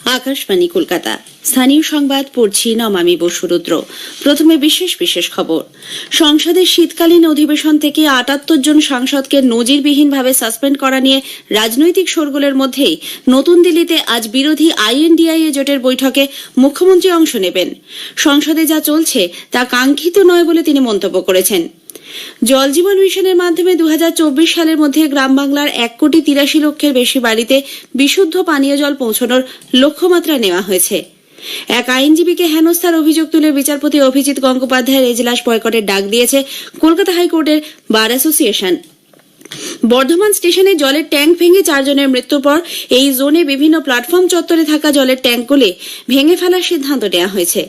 আকাশবাণী কলকাতা। স্থানীয় সংবাদ পড়ছি নমামি বসুরুদ্র। প্রথমে বিশেষ খবর। সংসদের শীতকালীন অধিবেশন থেকে ৭৮ জন সাংসদকে নজিরবিহীনভাবে সাসপেন্ড করা নিয়ে রাজনৈতিক শোরগোলের মধ্যেই নতুন দিল্লিতে আজ বিরোধী আইএনডিআইএ জোটের বৈঠকে মুখ্যমন্ত্রী অংশ নেবেন। সংসদে যা চলছে তা কাঙ্ক্ষিত নয় বলে তিনি মন্তব্য করেছেন। জল জীবন মিশনের মাধ্যমে ২০২৪ সালের মধ্যে গ্রাম বাংলার ১,৮৩,০০,০০০ বেশি বাড়িতে বিশুদ্ধ পানীয় জল পৌঁছানোর লক্ষ্যমাত্রা নেওয়া হয়েছে। এক আইনজীবীকে হেনস্থার অভিযোগ তুলে বিচারপতি অভিজিৎ গঙ্গোপাধ্যায়ের এজলাস বয়কটের ডাক দিয়েছে কলকাতা হাইকোর্টের বার অ্যাসোসিয়েশন। বর্ধমান স্টেশনে জলের ট্যাঙ্ক ভেঙে ৪ জনের মৃত্যুর পর এই জোনে বিভিন্ন প্ল্যাটফর্ম চত্বরে থাকা জলের ট্যাঙ্কগুলি ভেঙে ফেলার সিদ্ধান্ত নেওয়া হয়েছে।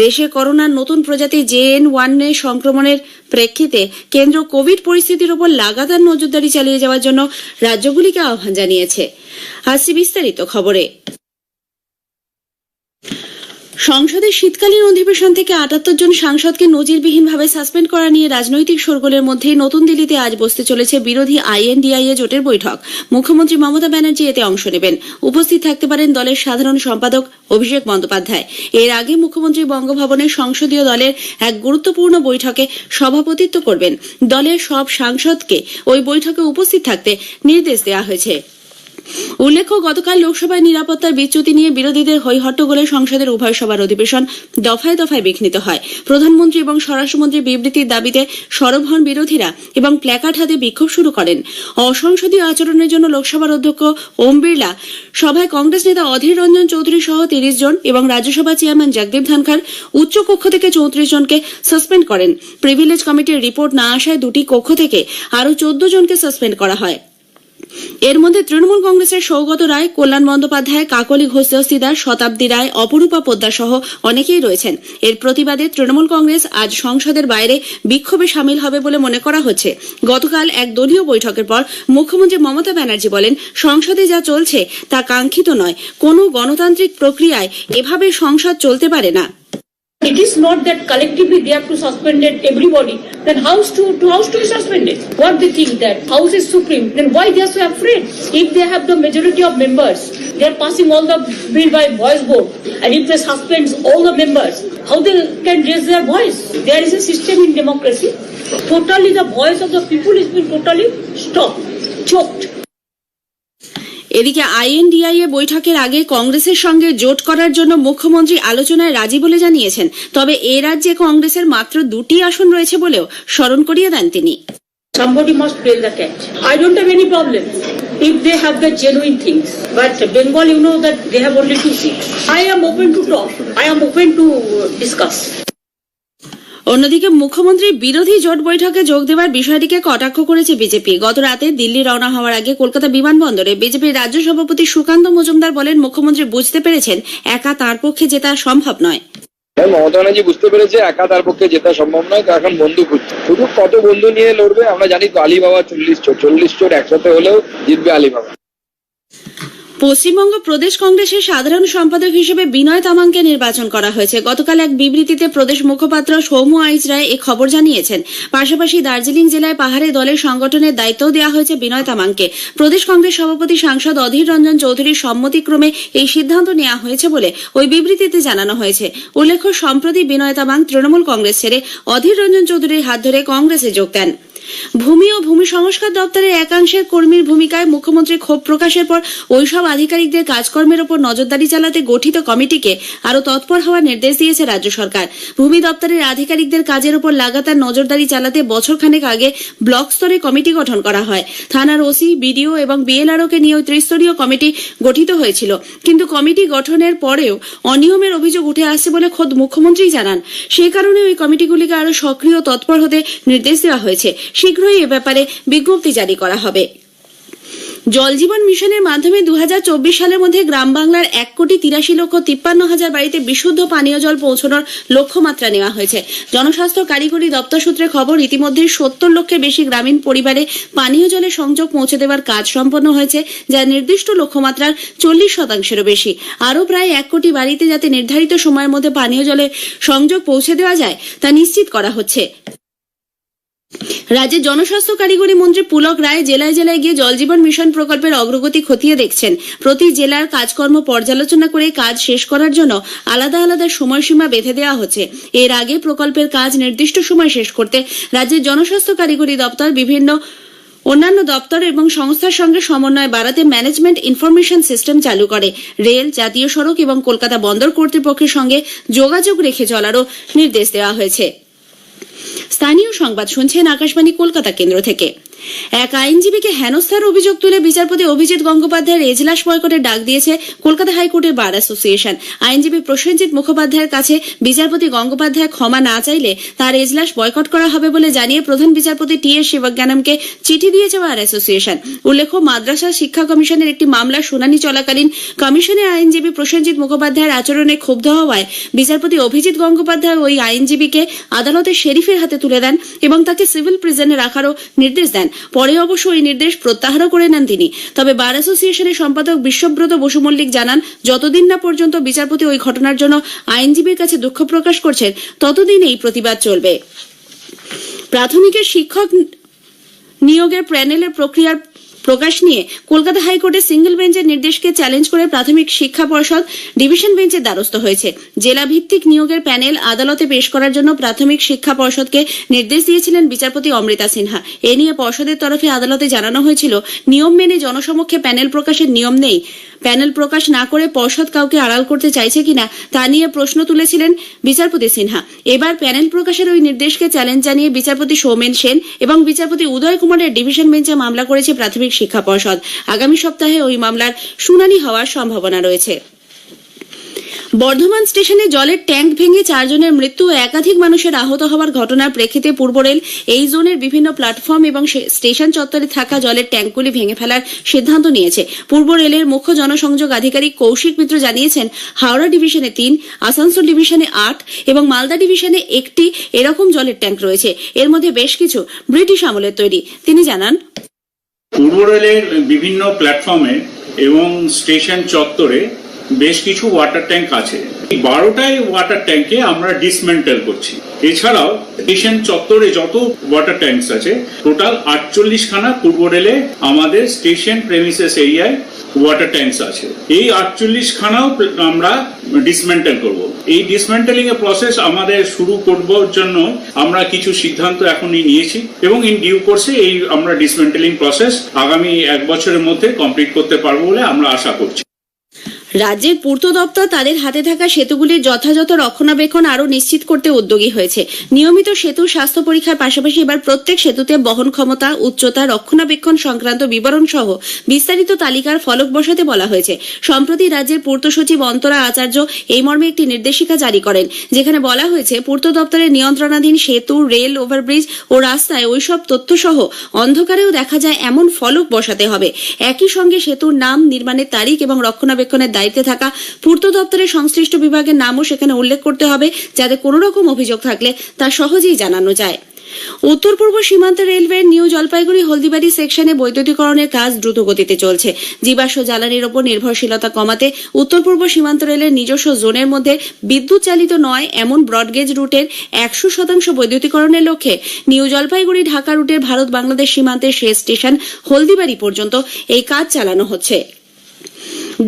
দেশে করোনার নতুন প্রজাতি JN.1 সংক্রমণের প্রেক্ষিতে কেন্দ্র কোভিড পরিস্থিতির উপর লাগাতার নজরদারি চালিয়ে যাওয়ার জন্য রাজ্যগুলিকে আহ্বান জানিয়েছে। আসছি বিস্তারিত খবরে। সংসদের শীতকালীন অধিবেশন থেকে ৭৮ জন সাংসদকে নজিরবিহীনভাবে সাসপেন্ড করা নিয়ে রাজনৈতিক শোরগোলের মধ্যেই নতুন দিল্লিতে আজ বসতে চলেছে বিরোধী আইএনডিআইএ জোটের বৈঠক। মুখ্যমন্ত্রী মমতা ব্যানার্জি এতে অংশ নেবেন। উপস্থিত থাকতে পারেন দলের সাধারণ সম্পাদক অভিষেক বন্দ্যোপাধ্যায়। এর আগে মুখ্যমন্ত্রী বঙ্গভবনের সংসদীয় দলের এক গুরুত্বপূর্ণ বৈঠকে সভাপতিত্ব করবেন। দলের সব সাংসদকে ওই বৈঠকে উপস্থিত থাকতে নির্দেশ দেওয়া হয়েছে। উল্লেখ্য, গতকাল লোকসভায় নিরাপত্তার বিচ্যুতি নিয়ে বিরোধীদের হৈহট্টগোলে সংসদের উভয় সভার অধিবেশন দফায় দফায় বিঘ্নিত হয়। প্রধানমন্ত্রী এবং স্বরাষ্ট্রমন্ত্রীর বিবৃতির দাবিতে সরব হন বিরোধীরা এবং প্ল্যাকার্ড হাতে বিক্ষোভ শুরু করেন। অসংসদীয় আচরণের জন্য লোকসভার অধ্যক্ষ ওম বিড়লা সভায় কংগ্রেস নেতা অধীর রঞ্জন চৌধুরী সহ ৩০ জন এবং রাজ্যসভা চেয়ারম্যান জগদীপ ধনখড় উচ্চ কক্ষ থেকে ৩৪ জনকে সাসপেন্ড করেন। প্রিভিলেজ কমিটির রিপোর্ট না আসায় দুটি কক্ষ থেকে আরও ১৪ জনকে সাসপেন্ড করা হয়। এর মধ্যে তৃণমূল কংগ্রেসের সৌগত রায়, কল্যাণ বন্দ্যোপাধ্যায়, কাকলি ঘোষ দস্তিদার, শতাব্দী রায়, অপরূপা পোদ্দার সহ অনেকেই রয়েছেন। এর প্রতিবাদে তৃণমূল কংগ্রেস আজ সংসদের বাইরে বিক্ষোভে সামিল হবে বলে মনে করা হচ্ছে। গতকাল এক দলীয় বৈঠকের পর মুখ্যমন্ত্রী মমতা ব্যানার্জি বলেন, সংসদে যা চলছে তা কাঙ্ক্ষিত নয়। কোনো গণতান্ত্রিক প্রক্রিয়ায় এভাবে সংসদ চলতে পারে না। It is not that collectively they have to suspend everybody. Then house to be suspended. What they think that house is supreme? Then why they are so afraid? If they have the majority of members, they are passing all the bill by voice vote. And if they suspend all the members, how they can raise their voice? There is a system in democracy. Totally the voice of the people is being totally stopped, choked. এদিকে INDIA বৈঠকের আগে কংগ্রেসের সঙ্গে জোট করার জন্য মুখ্যমন্ত্রী আলোচনায় রাজি বলে জানিয়েছেন। তবে এ রাজ্যে কংগ্রেসের মাত্র 2টি আসন রয়েছে বলেও স্মরণ করিয়ে দেন তিনি। Somebody must bail the cat. I don't have any problem if they have the genuine things. But Bengal, you know that they have only 2 seats. I am open to talk. I am open to discuss. অন্যদিকে মুখ্যমন্ত্রী বিরোধী জোট বৈঠকে যোগ দেওয়ার বিষয়টিকে কটাক্ষ করেছে বিজেপি। গত রাতে দিল্লি রওনা হওয়ার আগে কলকাতা বিমানবন্দরে বিজেপির রাজ্য সভাপতি সুকান্ত মজুমদার বলেন, মুখ্যমন্ত্রী বুঝতে পেরেছেন একা তার পক্ষে জেতা সম্ভব নয়। মমতা ব্যানার্জি বুঝতে পেরেছে একা তার পক্ষে জেতা সম্ভব নয়, তো এখন বন্ধু খুঁজছে। শুধু কত বন্ধু নিয়ে লড়বে? আমরা জানি তো আলিবাবা 40 চোর একসাথে হলেও জিতবে আলিবাবা। পশ্চিমবঙ্গ প্রদেশ কংগ্রেসের সাধারণ সম্পাদক হিসেবে বিনয় তামাংকে নির্বাচন করা হয়েছে। গতকাল এক বিবৃতিতে প্রদেশ মুখপাত্র সৌম্য আইচ রায় এ খবর জানিয়েছেন। পাশাপাশি দার্জিলিং জেলায় পাহাড়ে দলের সংগঠনের দায়িত্বও দেওয়া হয়েছে বিনয় তামাংকে। প্রদেশ কংগ্রেস সভাপতি সাংসদ অধীর রঞ্জন চৌধুরীর সম্মতিক্রমে এই সিদ্ধান্ত নেওয়া হয়েছে বলে ওই বিবৃতিতে জানানো হয়েছে। উল্লেখ্য, সম্প্রতি বিনয় তামাং তৃণমূল কংগ্রেস ছেড়ে অধীর রঞ্জন চৌধুরীর হাত ধরে কংগ্রেসে যোগ দেন। ভূমি ও ভূমি সংস্কার দপ্তরের একাংশের কর্মীর ভূমিকায় মুখ্যমন্ত্রী ক্ষোভ প্রকাশের পর ওইসব আধিকারিকদের কাজকর্মের ওপর নজরদারি চালাতে গঠিত কমিটিকে আরও তৎপর হওয়ার নির্দেশ দিয়েছে রাজ্য সরকার। ভূমি দপ্তরের আধিকারিকদের কাজের ওপর লাগাতার নজরদারি চালাতে বছরখানেক আগে ব্লক স্তরে কমিটি গঠন করা হয়। থানার ওসি, বিডিও এবং বিএলআরওকে নিয়ে ওই ত্রিস্তরীয় কমিটি গঠিত হয়েছিল। কিন্তু কমিটি গঠনের পরেও অনিয়মের অভিযোগ উঠে আসছে বলে খোদ মুখ্যমন্ত্রী জানান। সেই কারণে ওই কমিটিগুলিকে আরও সক্রিয় তৎপর হতে নির্দেশ দেওয়া হয়েছে। শীঘ্রই এ ব্যাপারে বিজ্ঞপ্তি জারি করা হবে। জল জীবন মিশনের মাধ্যমে ২০২৪ সালের মধ্যে গ্রাম বাংলার ১,৮৩,৫৩,০৫০ বাড়িতে বিশুদ্ধ পানীয় জল পৌঁছানোর লক্ষ্যমাত্রা নেওয়া হয়েছে। জনস্বাস্থ্য কারিগরি দপ্তর সূত্রে খবর, ইতিমধ্যে ৭০ লক্ষের বেশি গ্রামীণ পরিবারে পানীয় জলের সংযোগ পৌঁছে দেওয়ার কাজ সম্পন্ন হয়েছে, যা নির্দিষ্ট লক্ষ্যমাত্রার ৪০%-এরও বেশি। আরও প্রায় ১ কোটি বাড়িতে যাতে নির্ধারিত সময়ের মধ্যে পানীয় জলের সংযোগ পৌঁছে দেওয়া যায় তা নিশ্চিত করা হচ্ছে। রাজ্যের জনস্বাস্থ্য কারিগরি মন্ত্রী পুলক রায় জেলায় জেলায় গিয়ে জল জীবন মিশন প্রকল্পের অগ্রগতি খতিয়ে দেখছেন। প্রতি জেলার কাজকর্ম পর্যালোচনা করে কাজ শেষ করার জন্য আলাদা আলাদা সময়সীমা বেঁধে দেওয়া হচ্ছে। এর আগে প্রকল্পের কাজ নির্দিষ্ট সময় শেষ করতে রাজ্যের জনস্বাস্থ্য কারিগরি দপ্তর বিভিন্ন অন্যান্য দপ্তর এবং সংস্থার সঙ্গে সমন্বয় বাড়াতে ম্যানেজমেন্ট ইনফরমেশন সিস্টেম চালু করে। রেল, জাতীয় সড়ক এবং কলকাতা বন্দর কর্তৃপক্ষের সঙ্গে যোগাযোগ রেখে চলারও নির্দেশ দেওয়া হয়েছে। স্থানীয় সংবাদ শুনছেন আকাশবাণী কলকাতা কেন্দ্র থেকে। এক আইনজীবীকে হেনস্থার অভিযোগ তুলে বিচারপতি অভিজিৎ গঙ্গোপাধ্যায়ের এজলাস বয়কটের ডাক দিয়েছে কলকাতা হাইকোর্টের বার অ্যাসোসিয়েশন। আইনজীবী প্রসেনজিৎ মুখোপাধ্যায়ের কাছে বিচারপতি গঙ্গোপাধ্যায় ক্ষমা না চাইলে তার এজলাস বয়কট করা হবে বলে জানিয়ে প্রধান বিচারপতি টি.এস. শিবজ্ঞানমকে চিঠি দিয়েছে বার অ্যাসোসিয়েশন। উল্লেখ্য, মাদ্রাসা শিক্ষা কমিশনের একটি মামলার শুনানি চলাকালীন কমিশনের আইনজীবী প্রসেনজিৎ মুখোপাধ্যায়ের আচরণে ক্ষুব্ধ হওয়ায় বিচারপতি অভিজিৎ গঙ্গোপাধ্যায় ওই আইনজীবীকে আদালতের শেরিফের হাতে তুলে দেন এবং তাকে সিভিল প্রিজনে রাখারও নির্দেশ দেন। পরে অবশ্য এই নির্দেশ প্রত্যাহারও করে নেন তিনি। তবে বার অ্যাসোসিয়েশনের সম্পাদক বিশ্বব্রত বসু মল্লিক জানান, যতদিন না পর্যন্ত বিচারপতি ওই ঘটনার জন্য আইনজীবীর কাছে দুঃখ প্রকাশ করছেন ততদিন এই প্রতিবাদ চলবে। প্রাথমিকের শিক্ষক নিয়োগের প্যানেলের প্রক্রিয়ার প্রকাশ নিয়ে কলকাতা হাইকোর্টের সিঙ্গেল বেঞ্চের নির্দেশকে চ্যালেঞ্জ করে প্রাথমিক শিক্ষা পর্ষদ ডিভিশন বেঞ্চের দ্বারস্থ হয়েছে। জেলা ভিত্তিক নিয়োগের প্যানেল আদালতে পেশ করার জন্য প্রাথমিক শিক্ষা পর্ষদকে নির্দেশ দিয়েছিলেন বিচারপতি অমৃতা সিনহা। এ নিয়ে পর্ষদের তরফে আদালতে জানানো হয়েছিল, নিয়ম মেনে জনসমক্ষে প্যানেল প্রকাশের নিয়ম নেই। প্যানেল প্রকাশ না করে পর্ষদ কাউকে আড়াল করতে চাইছে কিনা তা নিয়ে প্রশ্ন তুলেছিলেন বিচারপতি সিনহা। এবার প্যানেল প্রকাশের ওই নির্দেশকে চ্যালেঞ্জ জানিয়ে বিচারপতি সৌমেন সেন এবং বিচারপতি উদয় কুমারের ডিভিশন বেঞ্চে মামলা করেছে প্রাথমিক শিক্ষা পর্ষদ। আগামী সপ্তাহে ওই মামলার শুনানি হওয়ার সম্ভাবনা রয়েছে। বর্ধমান স্টেশনে জলের ট্যাঙ্ক ভেঙে 4 জনের মৃত্যু ও একাধিক মানুষের আহত হওয়ার ঘটনার প্রেক্ষিতে পূর্ব রেল এই জোনের বিভিন্ন প্ল্যাটফর্ম এবং স্টেশন চত্বরে থাকা জলের ট্যাঙ্কগুলি ভেঙে ফেলার সিদ্ধান্ত নিয়েছে। পূর্ব রেলের মুখ্য জনসংযোগ আধিকারিক কৌশিক মিত্র জানিয়েছেন, হাওড়া ডিভিশনে 3, আসানসোল ডিভিশনে 8 এবং মালদা ডিভিশনে 1টি এরকম জলের ট্যাঙ্ক রয়েছে। এর মধ্যে বেশ কিছু ব্রিটিশ আমলের তৈরি। তিনি জানান, পূর্ব রেলের বিভিন্ন প্ল্যাটফর্মে এবং স্টেশন চত্বরে বেশ কিছু ওয়াটার ট্যাঙ্ক আছে। 12টাই ওয়াটার ট্যাঙ্কে আমরা ডিসমেন্টেল করছি। এছাড়াও স্টেশন চত্বরে যত ওয়াটার ট্যাঙ্কস আছে টোটাল 48খানা পূর্ব রেলে আমাদের স্টেশন প্রেমিসেস এরিয়ায় ওয়াটার ট্যাঙ্কস আছে। এই 48খানাও আমরা ডিসমেন্টেল করব। এই ডিসমেন্টেলিং এর প্রসেস আমাদের শুরু করবার জন্য আমরা কিছু সিদ্ধান্ত এখনই নিয়েছি এবং ইন ডিউ কোর্সে এই আমরা ডিসমেন্টেলিং প্রসেস আগামী 1 বছরের মধ্যে কমপ্লিট করতে পারবো বলে আমরা আশা করছি। রাজ্যের পূর্ত দপ্তর তাদের হাতে থাকা সেতুগুলির যথাযথ রক্ষণাবেক্ষণ আরও নিশ্চিত করতে উদ্যোগী হয়েছে। নিয়মিত সেতু স্বাস্থ্য পরীক্ষার পাশাপাশি এবার প্রত্যেক সেতুতে বহন ক্ষমতা, উচ্চতা, রক্ষণাবেক্ষণ সংক্রান্ত বিবরণ সহ বিস্তারিত তালিকার ফলক বসাতে বলা হয়েছে। সম্প্রতি রাজ্যের পূর্ত সচিব অন্তরা আচার্য এই মর্মে একটি নির্দেশিকা জারি করেন, যেখানে বলা হয়েছে পূর্ত দপ্তরের নিয়ন্ত্রণাধীন সেতু, রেল ওভারব্রিজ ও রাস্তায় ওইসব তথ্য সহ অন্ধকারেও দেখা যায় এমন ফলক বসাতে হবে। একই সঙ্গে সেতুর নাম, নির্মাণের তারিখ এবং রক্ষণাবেক্ষণের দায়িত্বে থাকা পূর্ত দপ্তরের সংশ্লিষ্ট বিভাগের নামও সেখানে উল্লেখ করতে হবে, যাতে কোনো রকম অভিযোগ থাকলে তা সহজেই জানানো যায়। উত্তর পূর্ব সীমান্ত রেলওয়ের নিউ জলপাইগুড়ি হলদিবাড়ি সেকশনে বৈদ্যুতিকরণের কাজ দ্রুত গতিতে চলছে। জীবাশ্ম জ্বালানির ওপর নির্ভরশীলতা কমাতে উত্তর পূর্ব সীমান্ত রেলের নিজস্ব জোনের মধ্যে বিদ্যুৎ চালিত নয় এমন ব্রডগেজ রুটের 100% বৈদ্যুতিকরণের লক্ষ্যে নিউ জলপাইগুড়ি ঢাকা রুটের ভারত বাংলাদেশ সীমান্তের শেষ স্টেশন হলদিবাড়ি পর্যন্ত এই কাজ চালানো হচ্ছে।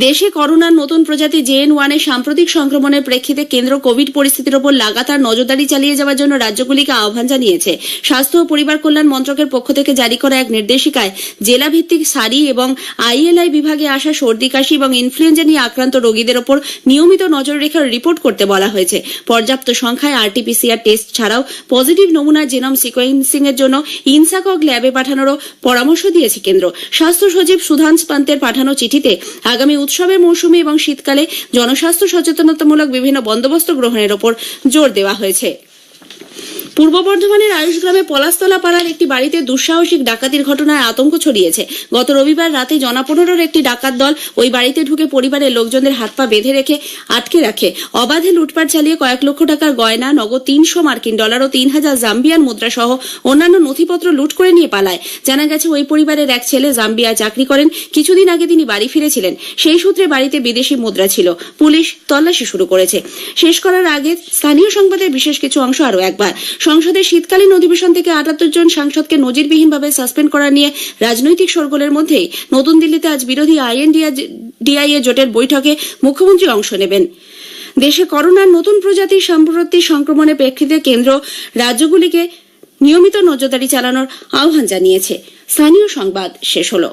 দেশে করোনার নতুন প্রজাতি JN.1 এর সাম্প্রতিক সংক্রমণের প্রেক্ষিতে কেন্দ্র কোভিড পরিস্থিতির উপর লাগাতার নজরদারি চালিয়ে যাওয়ার জন্য রাজ্যগুলিকে আহ্বান জানিয়েছে। স্বাস্থ্য ও পরিবার কল্যাণ মন্ত্রকের পক্ষ থেকে জারি করা এক নির্দেশিকায় জেলা ভিত্তিক সারি এবং ILI বিভাগে আসা সর্দি, কাশি এবং ইনফ্লুয়েঞ্জা নিয়ে আক্রান্ত রোগীদের উপর নিয়মিত নজর রেখে রিপোর্ট করতে বলা হয়েছে। পর্যাপ্ত সংখ্যায় RT-PCR টেস্ট ছাড়াও পজিটিভ নমুনার জেনম সিকোয়েন্সিং এর জন্য ইনসাকক ল্যাবে পাঠানোরও পরামর্শ দিয়েছে কেন্দ্র। স্বাস্থ্য সচিব সুধাংশ পান্তের পাঠানো চিঠিতে আগামী উৎসবের মৌসুমে এবং শীতকালে জনস্বাস্থ্য সচেতনতামূলক বিভিন্ন বন্দোবস্ত গ্রহণের ওপর জোর দেওয়া হয়েছে। পূর্ব বর্ধমানের আয়ুষগ্রামে পলাশতলা পাড়ার একটি বাড়িতে দুঃসাহসিক ডাকাতির ঘটনায় আতঙ্ক ছড়িয়েছে। গত রবিবার রাতে জনা 15-র একটি ডাকাত দল ওই বাড়িতে ঢুকে পরিবারের লোকজনদের হাত পা বেঁধে রেখে আটকে রাখে। অবাধে লুটপাট চালিয়ে কয়েক লক্ষ টাকার গয়না, নগদ 300 মার্কিন ডলার ও 3000 জাম্বিয়ান মুদ্রা সহ অন্যান্য নথিপত্র লুট করে নিয়ে পালায়। জানা গেছে ওই পরিবারের এক ছেলে জাম্বিয়ায় চাকরি করেন। কিছুদিন আগে তিনি বাড়ি ফিরেছিলেন। সেই সূত্রে বাড়িতে বিদেশি মুদ্রা ছিল। পুলিশ তল্লাশি শুরু করেছে। শেষ করার আগে স্থানীয় সংবাদের বিশেষ কিছু অংশ আরও একবার। সংসদের শীতকালীন অধিবেশন থেকে 78 জন সাংসদকে নজিরবিহীনভাবে সাসপেন্ড করা নিয়ে রাজনৈতিক শোরগোলের মধ্যেই নতুন দিল্লিতে আজ বিরোধী আইএনডিআইএ জোটের বৈঠকে মুখ্যমন্ত্রী অংশ নেবেন। দেশে করোনার নতুন প্রজাতির সাম্প্রতিক সংক্রমণের প্রেক্ষিতে কেন্দ্র রাজ্যগুলিকে নিয়মিত নজরদারি চালানোর আহ্বান জানিয়েছে। স্থানীয় সংবাদ শেষ হলো।